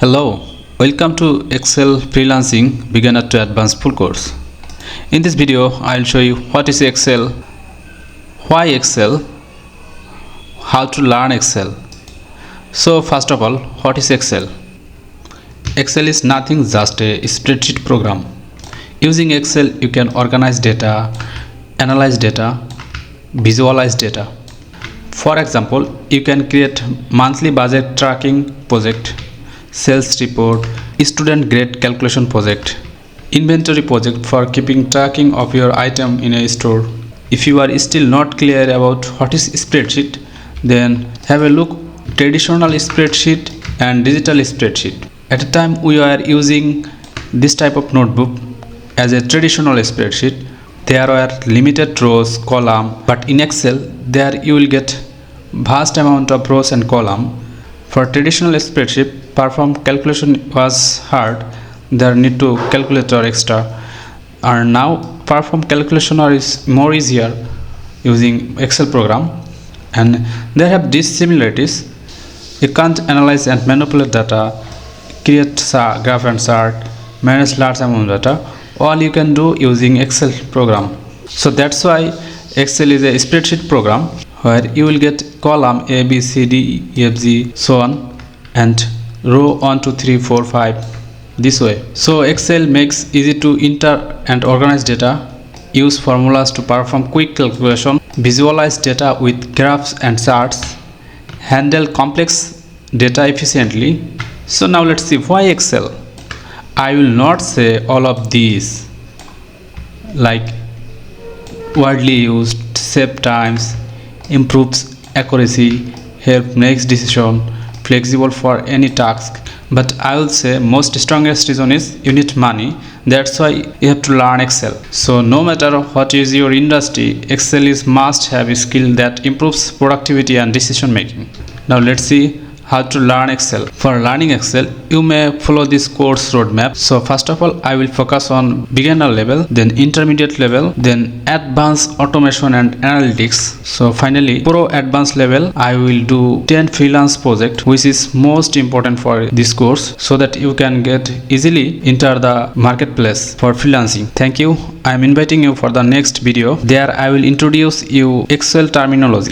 Hello, welcome to Excel Freelancing Beginner to Advanced Full Course. In this video, I'll show you what is Excel, why Excel, how to learn Excel. So first of all, what is Excel? Excel is nothing just a spreadsheet program. Using Excel, you can organize data, analyze data, visualize data. For example, you can create monthly budget tracking project, sales report, student grade calculation project, inventory project for keeping tracking of your item in a store. If you are still not clear about what is spreadsheet, then have a look traditional spreadsheet and digital spreadsheet. At the time we are using this type of notebook as a traditional spreadsheet, there are limited rows, column, but in Excel there you will get vast amount of rows and column. For traditional spreadsheet, perform calculation was hard, there need to calculator extra, and now perform calculation is more easier using Excel program, and they have these similarities. You can't analyze and manipulate data, create graph and chart, manage large amount of data, all you can do using Excel program. So that's why Excel is a spreadsheet program where you will get column A, B, C, D, E, F, G, so on, and row 1, 2, 3, 4, 5 this way. So Excel makes easy to enter and organize data, use formulas to perform quick calculation, visualize data with graphs and charts, handle complex data efficiently. So now let's see why Excel. I will not say all of these like widely used, save times, improves accuracy, help makes decision, flexible for any task, but I will say most strongest reason is you need money. That's why you have to learn Excel. So no matter what is your industry, Excel is must have a skill that improves productivity and decision making. Now let's see how to learn Excel. For learning Excel, you may follow this course roadmap. So first of all, I will focus on beginner level, then intermediate level, then advanced automation and analytics. So finally, pro advanced level, I will do 10 freelance project, which is most important for this course, so that you can get easily enter the marketplace for freelancing. Thank you. I am inviting you for the next video. There I will introduce you Excel terminology.